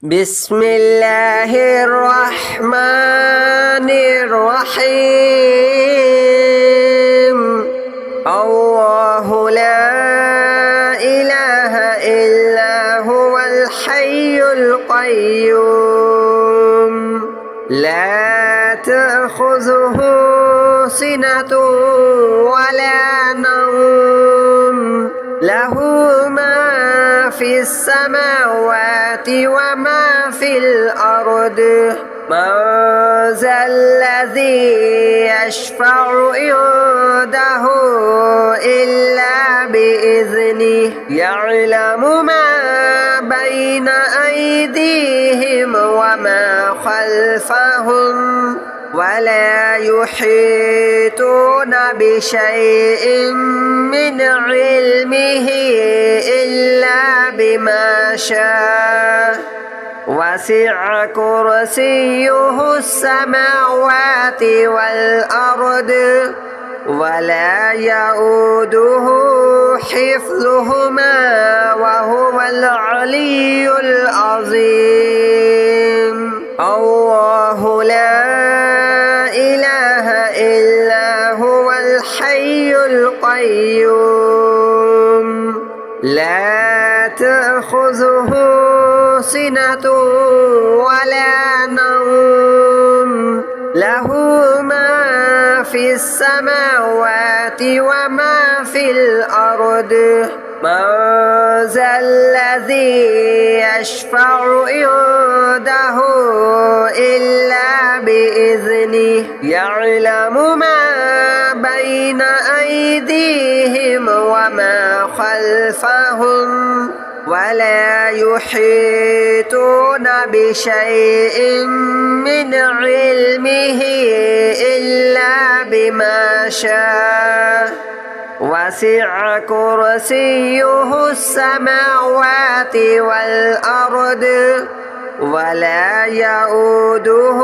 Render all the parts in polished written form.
بسم الله الرحمن الرحيم. الله لا إله إلا هو الحي القيوم لا تأخذه سنة ولا نوم له ما في السماوات وما في الأرض من ذا الذي يشفع عنده إلا بإذنه يعلم ما بين أيديهم وما خلفهم ولا يحيطون بشيء من علمه إلا بما شاء وسع كرسيه السماوات والأرض ولا يؤوده حفظهما وهو العلي العظيم. الله لا إله إلا هو الحي القيوم لا تأخذه سنة ولا نوم له ما في السماوات وما في الأرض من ذا الذي يشفع عنده إلا بإذنه يعلم ما بين أيديهم وما خلفهم ولا يحيطون بشيء من علمه إلا بما شاء وسع كرسيه السماوات والأرض ولا يؤوده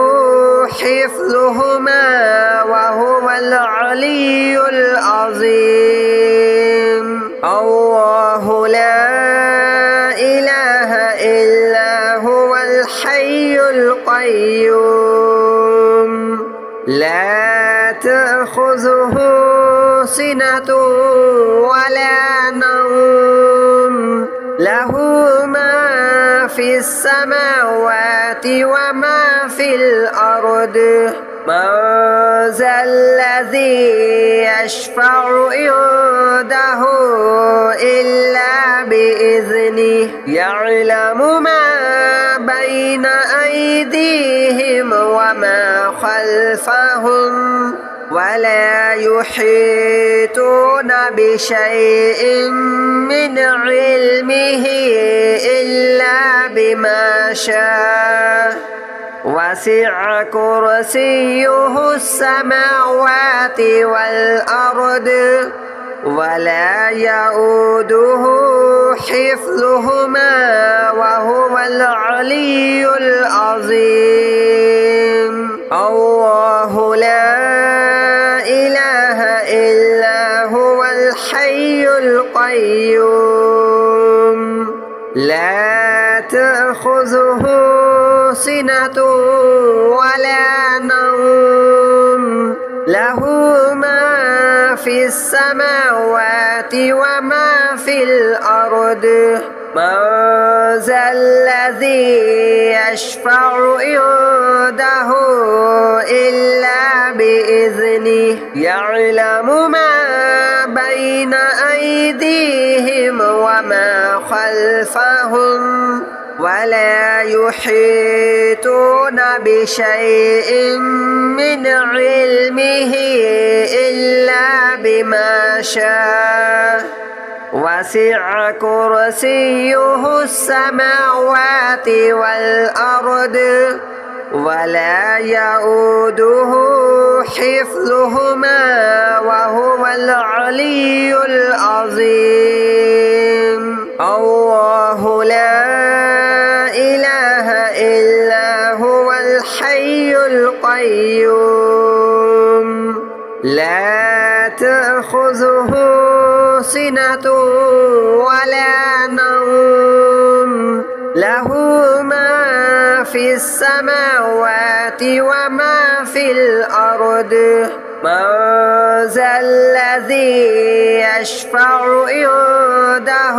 حفظهما وهو العلي العظيم. الله لا إله إلا هو الحي القيوم لا تأخذه سنة ولا نوم له ما في السماوات وما في الأرض من ذا الذي يشفع عنده إلا بإذنه يعلم ما بين أيديهم وما خلفهم ولا يحيطون بشيء من علمه إلا بما شاء وسع كرسيه السماوات والأرض ولا يؤوده حفظهما وهو العلي العظيم. الله لا إله إلا هو الحي القيوم لا تأخذه سنة ولا نوم له ما في السماوات وما في الأرض من ذا الذي يشفع عنده إلا بإذنه يعلم ما بين أيديهم وما خلفهم ولا يحيطون بشيء من علمه إلا بما شاء وسع كرسيه السماوات والأرض ولا يؤوده حفظهما وهو العلي العظيم. الله لا إله إلا هو الحي القيوم لا تأخذه سنة ولا نوم له ما في السماوات وما في الأرض من ذا الذي يشفع عنده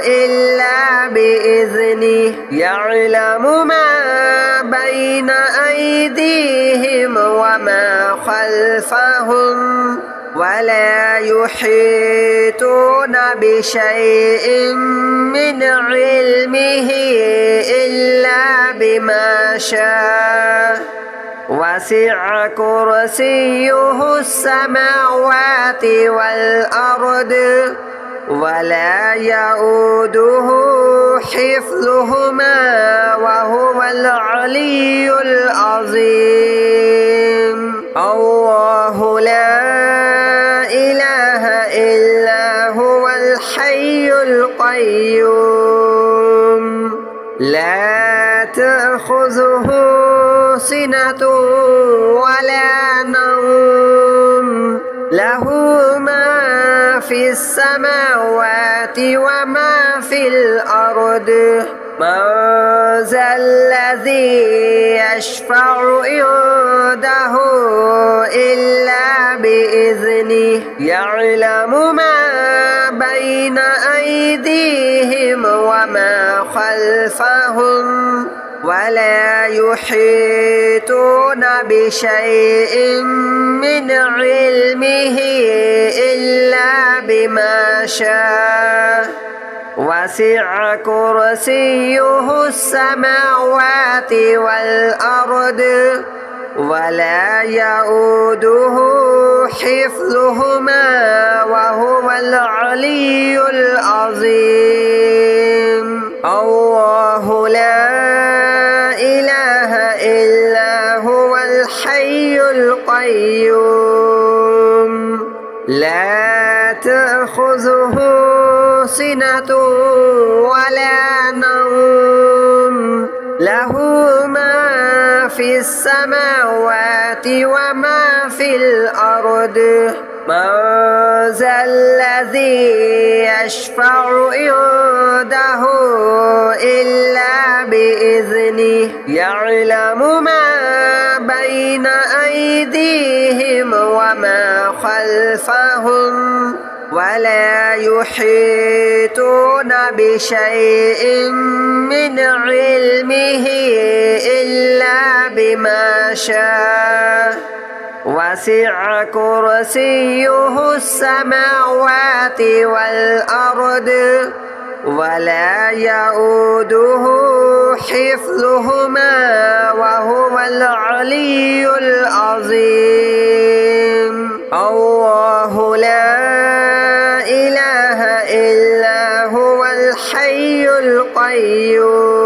إلا بإذنه يعلم ما بين أيديهم وما خلفهم ولا يحيطون بشيء من علمه إلا بما شاء وسع كرسيه السماوات والأرض ولا يؤوده حفظهما وهو العلي العظيم الله لا إله إلا هو الحي القيوم لا تأخذه سنة ولا نوم له ما في السماوات وما في الأرض من ذا الذي يشفع عنده إلا بإذنه يعلم ما بين أيديهم وما خلفهم ولا يحيطون بشيء من علمه إلا بما شاء وسع كرسيه السماوات والأرض ولا يؤوده حفظهما وهو العلي العظيم الله لا إله إلا هو الحي القيوم لا تأخذه سنة ولا نوم له ما في السماوات وما في الأرض من ذا الذي يشفع عنده إلا بإذنه يعلم ما بين أيديهم وما خلفهم ولا يحيطون بشيء من علمه إلا بما شاء وسع كرسيه السماوات والأرض ولا يؤوده حفظهما وهو العلي العظيم الله لا إله إلا هو الحي القيوم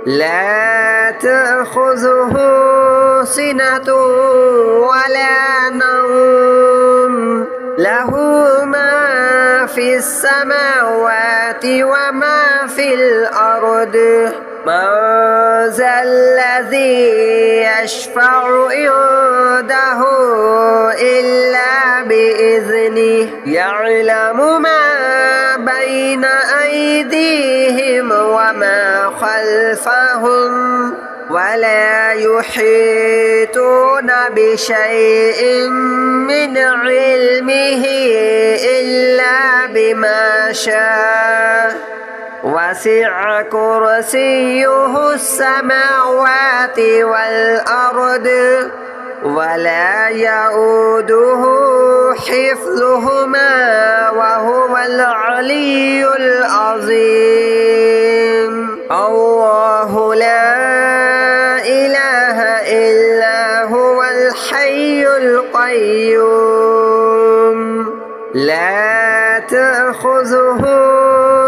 لا تأخذه سنة ولا نوم له ما في السماوات وما في الأرض من ذا الذي يشفع عنده إلا بإذنه يعلم ما بين أيديهم وما خلفهم ولا يحيطون بشيء من علمه إلا بما شاء وسع كرسيه السماوات والأرض ولا يؤوده حفظهما وهو العلي العظيم الله لا إله إلا هو الحي القيوم لا تأخذه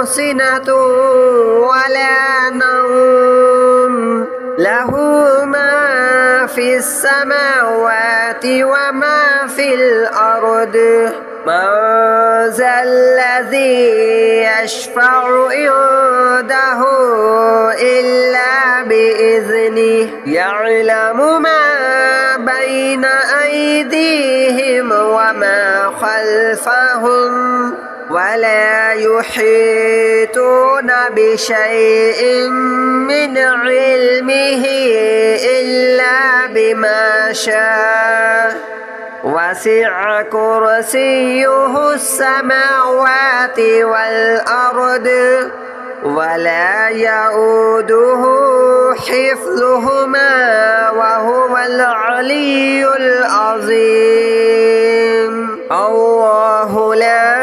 سنة ولا نوم له ما في السماوات وما في الأرض من ذا الذي يشفع عنده إلا بإذنه يعلم ما بين أيديهم وما خلفهم ولا يحيطون بشيء من علمه إلا بما شاء وسع كرسيه السماوات والأرض ولا يؤوده حفظهما وهو العلي العظيم الله لا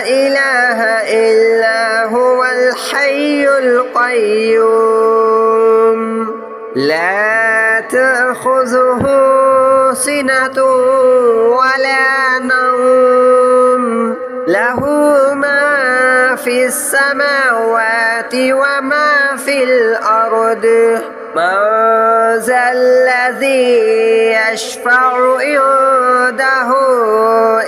إله إلا هو الحي القيوم لا تأخذه سنة ولا نوم له ما في السماوات وما في الأرض من ذا الذي يشفع عنده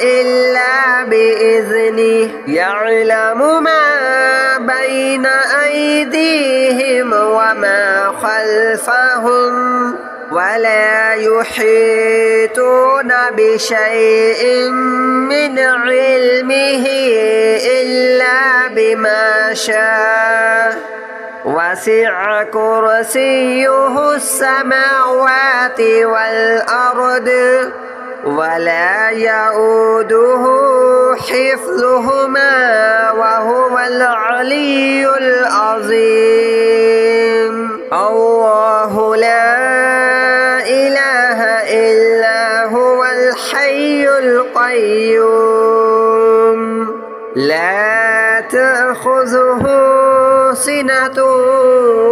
إلا بإذنه يعلم ما بين أيديهم وما خلفهم ولا يحيطون بشيء من علمه إلا بما شاء وسع كرسيه السماوات والأرض ولا يؤوده حفظهما وهو العلي العظيم الله لا إله إلا هو الحي القيوم لا تأخذه سنة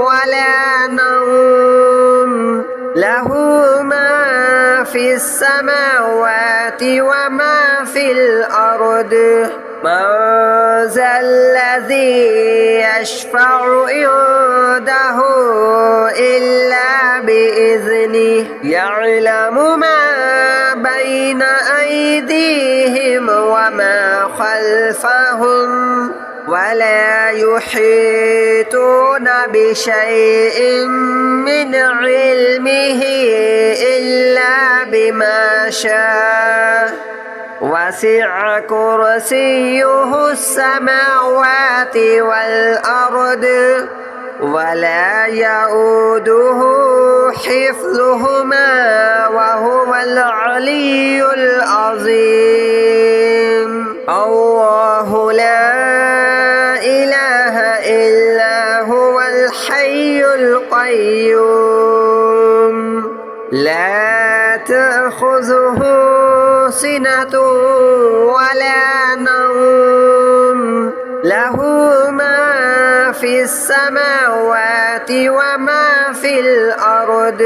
ولا نوم له ما في السماوات وما في الأرض من ذا الذي يشفع عنده إلا بإذنه يعلم ما بين أيديهم وما خلفهم ولا يحيطون بشيء من علمه إلا بما شاء وسع كرسيه السماوات والأرض ولا يؤوده حفظهما وهو العلي العظيم الله لا إله إلا هو الحي القيوم لا تأخذه سنة ولا نوم له ما في السماوات وما في الأرض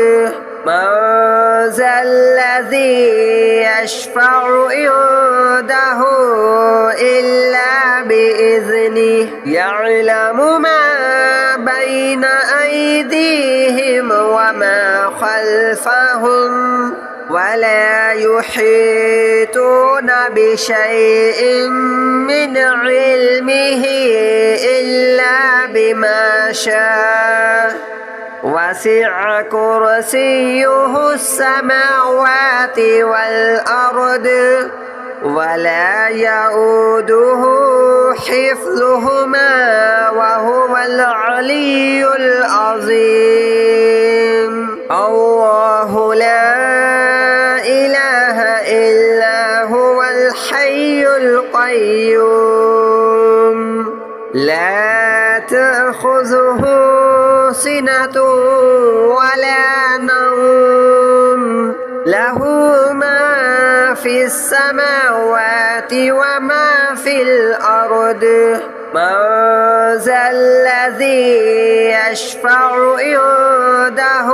من ذا الذي يشفع عنده إلا بإذنه يعلم ما بين أيديهم وما خلفهم ولا يحيطون بشيء من علمه إلا بما شاء وسع كرسيه السماوات والأرض ولا يؤوده حفظهما وهو العلي العظيم الله لا إله إلا هو الحي القيوم لا تأخذه سنة ولا نوم له ما في السماوات وما في الأرض من ذا الذي يشفع عنده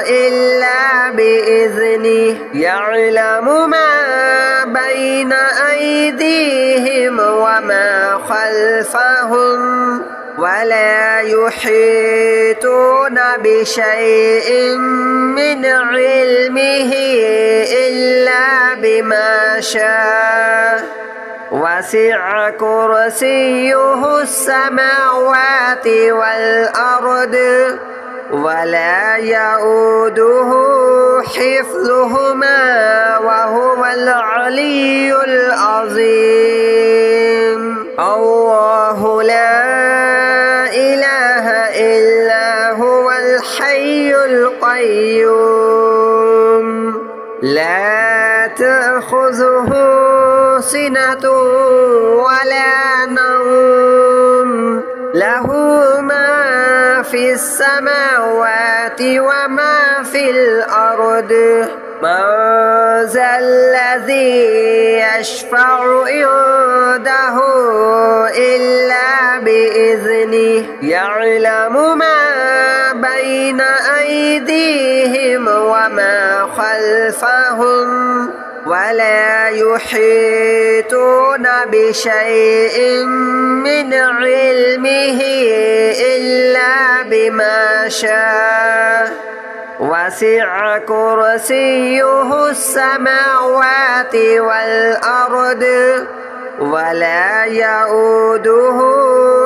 إلا بإذنه يعلم ما بين أيديهم وما خلفهم ولا يحيطون بشيء من علمه إلا بما شاء وسع كرسيه السماوات والأرض ولا يؤوده حفظهما وهو العلي العظيم الله لا إله إلا القيوم لا تأخذه سنة ولا نوم له ما في السماوات وما في الأرض من ذا الذي يشفع عنده إلا بإذنه يعلم ما بين أيديهم وما خلفهم ولا يحيطون بشيء من علمه إلا بما شاء وسع كرسيه السماوات والأرض ولا يؤوده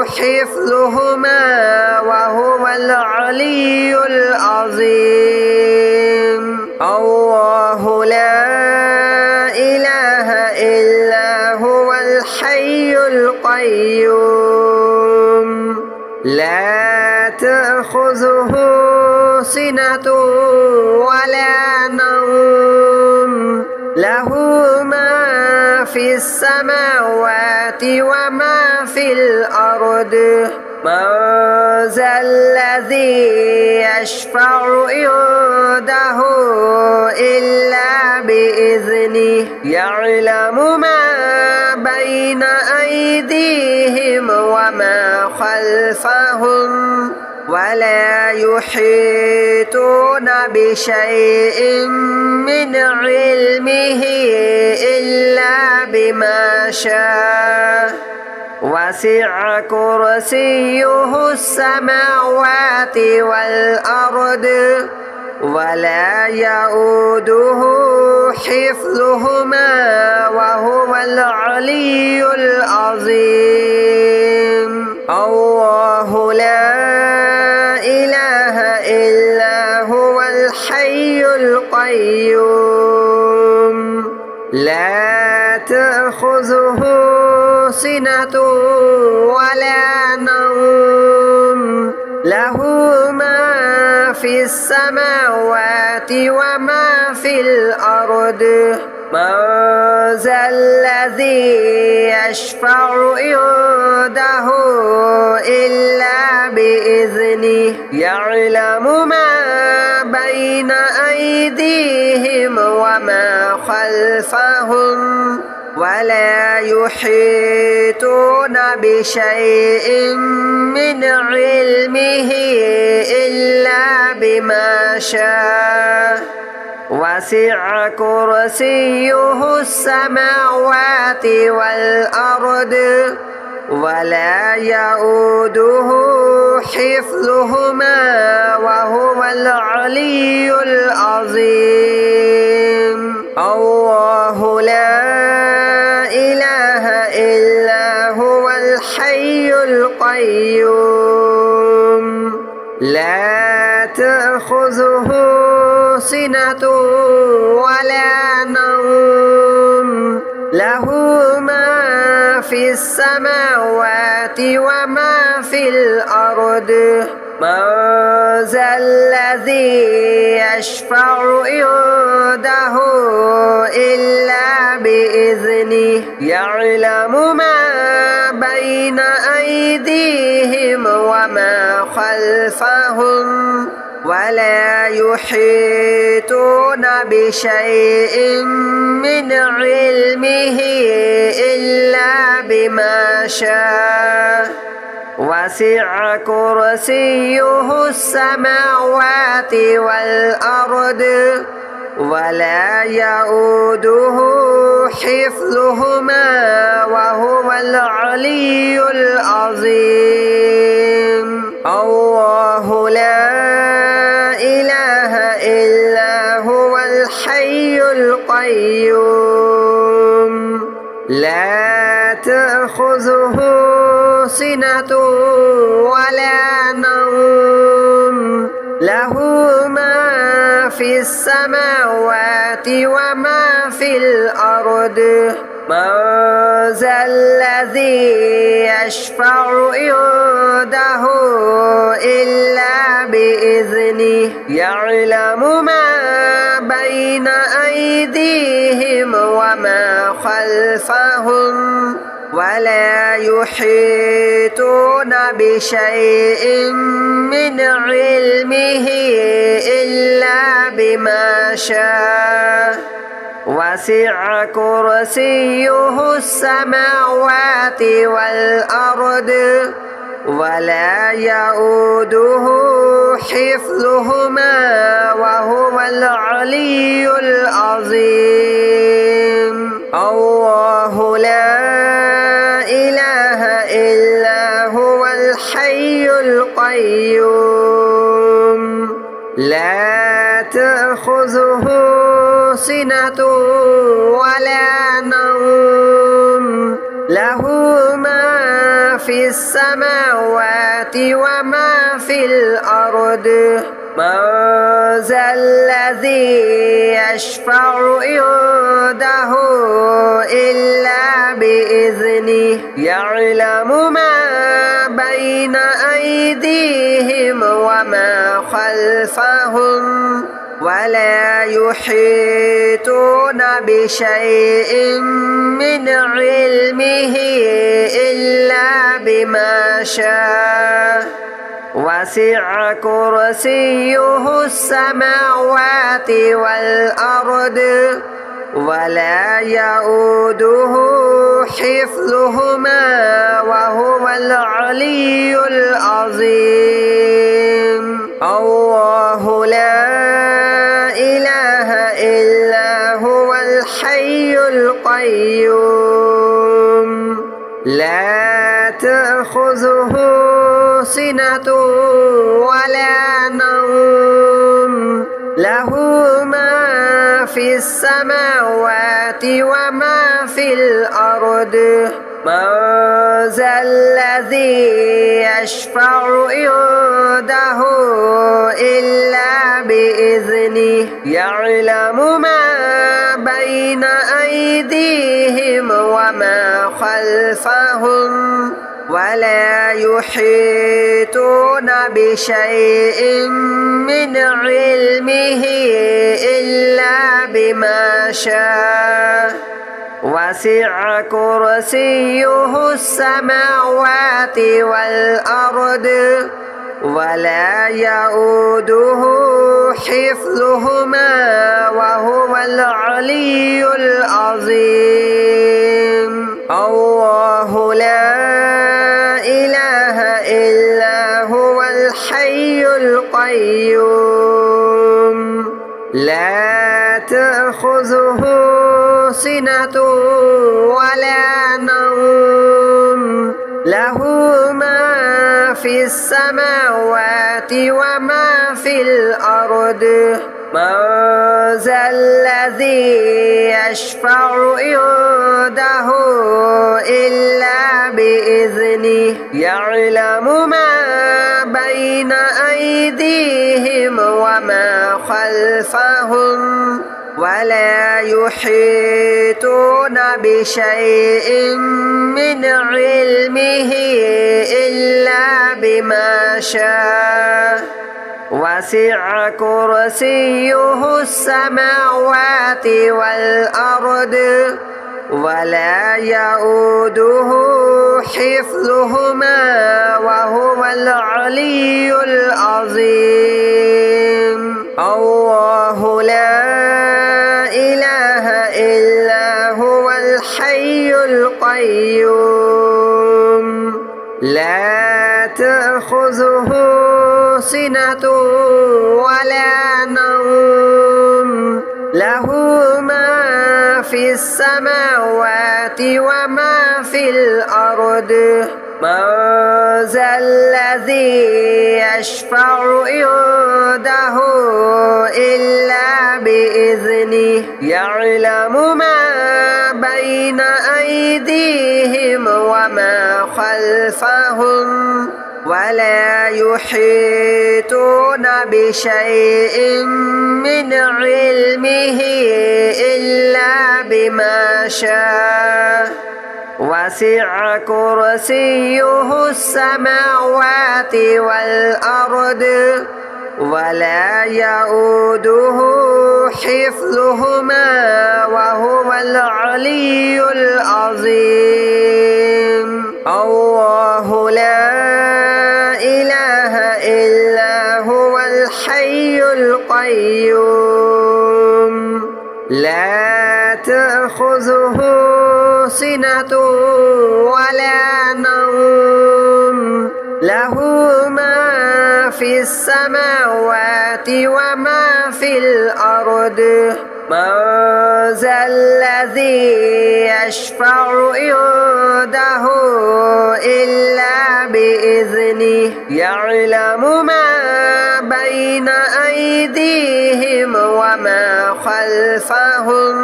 حفظهما وهو العلي العظيم الله لا إله إلا هو الحي القيوم لا تأخذه سنة ولا نوم له ما في السماوات وما في الأرض من ذا الذي يشفع عنده إلا بإذنه يعلم ما بين أيديهم وما خلفهم ولا يحيطون بشيء من علمه إلا بما شاء وسع كرسيه السماوات والأرض ولا يؤوده حفظهما وهو العلي العظيم الله لا إله إلا هو الحي القيوم لا تأخذه سنة ولا نوم له ما في السماوات وما في الأرض من ذا الذي يشفع عنده إلا بإذنه يعلم ما بين أيديهم وما خلفهم ولا يحيطون بشيء من علمه إلا بما شاء وسع كرسيه السماوات والأرض ولا يؤوده حفظهما وهو العلي العظيم الله لا إله إلا هو الحي القيوم لا تأخذه سنة ولا نوم له ما في السماوات وما في الأرض من ذا الذي يشفع عنده إلا بإذنه يعلم ما بين أيديهم وما خلفهم ولا يحيطون بشيء من علمه إلا بما شاء وسع كرسيه السماوات والأرض ولا يؤوده حفظهما وهو العلي العظيم الله لا إله إلا هو الحي القيوم لا تأخذه سنة ولا نوم له ما في السماوات وما في الأرض من ذا الذي يشفع عنده إلا بإذنه بإذنه يعلم ما بين أيديهم وما خلفهم ولا يحيطون بشيء من علمه إلا بما شاء وسع كرسيه السماوات والأرض ولا يؤوده حفظهما وهو العلي العظيم الله لا إله إلا هو الحي القيوم لا تأخذه سنة ولا نوم له ما في السماوات وما في الأرض من ذا الذي يشفع عنده إلا بإذنه يعلم ما بين أيديهم وما خلفهم ولا يحيطون بشيء من علمه إلا بما شاء وسع كرسيه السماوات والأرض ولا يؤوده حفظهما وهو العلي العظيم الله لا إله إلا هو الحي القيوم لا تأخذه سنة ولا نوم له ما في السماوات وما في الأرض من ذا الذي يشفع عنده إلا بإذنه يعلم ما بين أيديهم وما خلفهم ولا يحيطون بشيء من علمه إلا بما شاء وسع كرسيه السماوات والأرض ولا يؤوده حفظهما وهو العلي العظيم الله لا إله إلا هو الحي القيوم لا تأخذه سنة ولا نوم له ما في السماوات وما في الأرض من ذا الذي يشفع عنده إلا بإذنه يعلم ما بين أيديهم وما خلفهم ولا يحيطون بشيء من علمه إلا بما شاء وسع كرسيه السماوات والأرض ولا يؤوده حفظهما وهو العلي العظيم الله لا إله إلا هو الحي القيوم لا تأخذه سنة ولا نوم له ما في السماوات وما في الأرض من ذا الذي يشفع عنده إلا بإذنه يعلم ما بين أيديهم وما خلفهم ولا يحيطون بشيء من علمه إلا بما شاء وسع كرسيه السماوات والأرض ولا يؤوده حفظهما وهو العلي العظيم. الله لا إله إلا هو الحي القيوم لا تأخذه سنة ولا نوم له ما في السماوات وما في الأرض. من ذا الذي يشفع عنده إلا بإذنه يعلم ما بين أيديهم وما خلفهم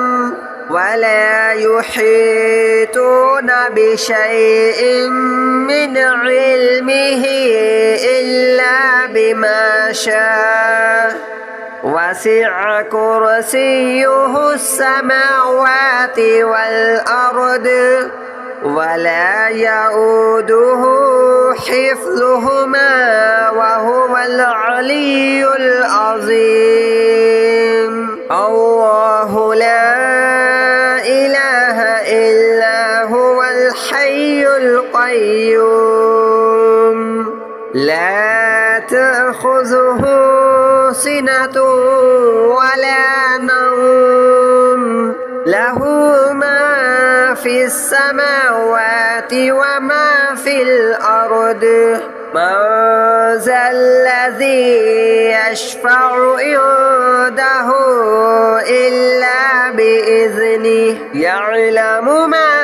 ولا يحيطون بشيء من علمه إلا بما شاء. وسع كرسيه السماوات والأرض ولا يؤوده حفظهما وهو العلي العظيم. الله لا إله إلا هو الحي القيوم لا تأخذه سنة ولا نوم له ما في السماوات وما في الأرض. من ذا الذي يشفع عنده إلا بإذنه يعلم ما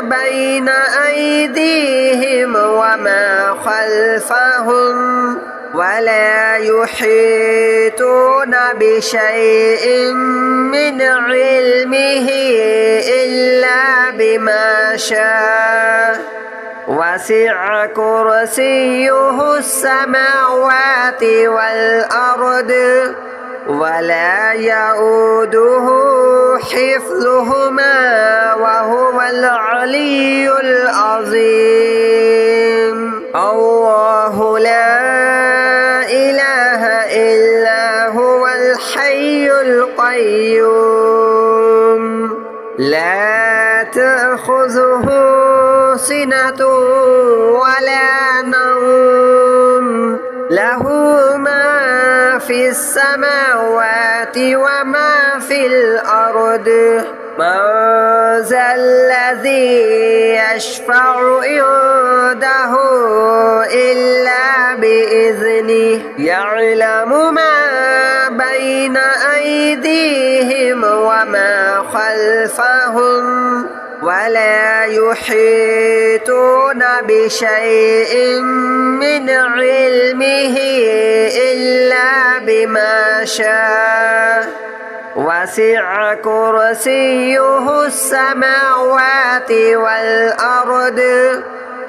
بين أيديهم وما خلفهم ولا يحيطون بشيء من علمه إلا بما شاء. وسع كرسيه السماوات والأرض ولا يؤوده حفظهما وهو العلي العظيم. الله لا إله إلا هو الحي القيوم لا تأخذه سنة ولا نوم له ما في السماوات وما في الأرض. من ذا الذي يشفع عنده إلا بإذنه يعلم ما بين أيديهم وما خلفهم ولا يحيطون بشيء من علمه إلا بما شاء. وسع كرسيه السماوات والأرض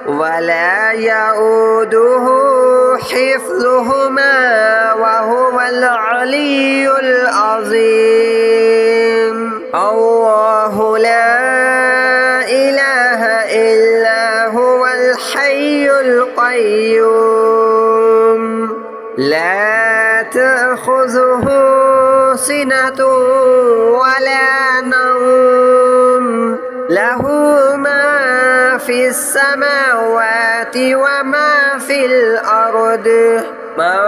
ولا يؤوده حفظهما وهو العلي العظيم. الله لا إله إلا هو الحي القيوم لا تأخذه سنة ولا نوم له ما في السماوات وما في الأرض. من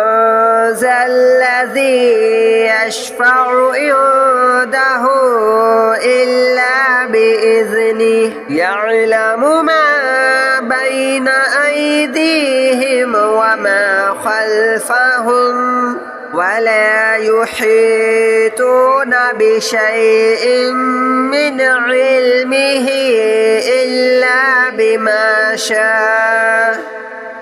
ذا الذي يشفع عنده إلا بإذنه يعلم ما بين أيديهم وما خلفهم ولا يحيطون بشيء من علمه إلا بما شاء.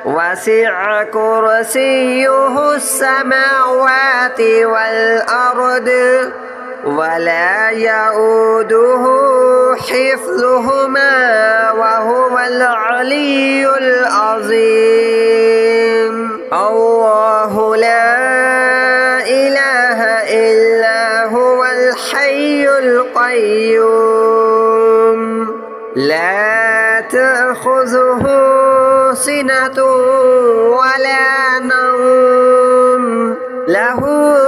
وسع كرسيه السماوات والأرض ولا يؤوده حفظهما وهو العلي العظيم. الله لا إله إلا هو الحي القيوم لا تأخذه سنة ولا نوم له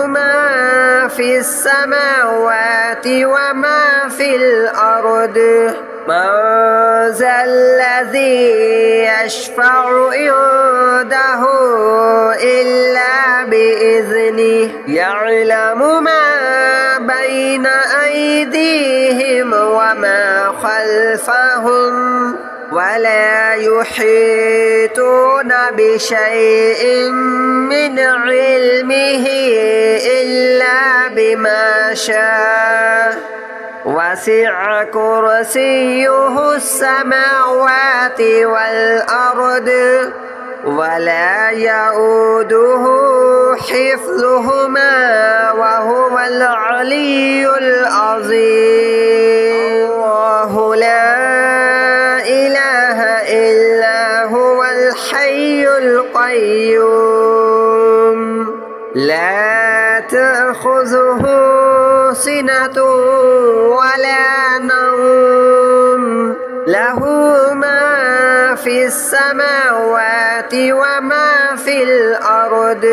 ما في السماوات وما في الأرض من ذا الذي يشفع عنده إلا بإذنه يعلم ما بين أيديهم وما خلفهم ولا يحيطون بشيء من علمه إلا بما شاء وسع كرسيه السماوات والأرض ولا يؤوده حفظهما وهو العلي العظيم الله لا إله إلا هو الحي القيوم لا تأخذه سنة ولا نوم له ما في السماوات وما في الأرض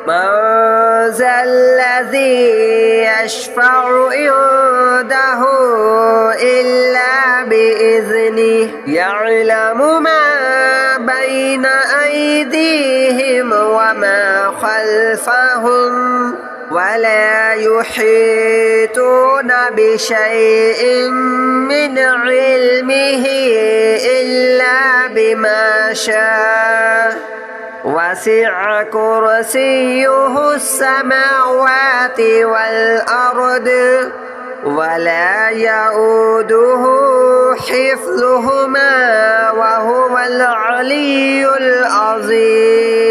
من ذا الذي يشفع عنده إلا بإذنه يعلم ما بين أيديهم وما خلفهم ولا يحيطون بشيء من علمه إلا بما شاء وسع كرسيه السماوات والأرض ولا يؤوده حفظهما وهو العلي العظيم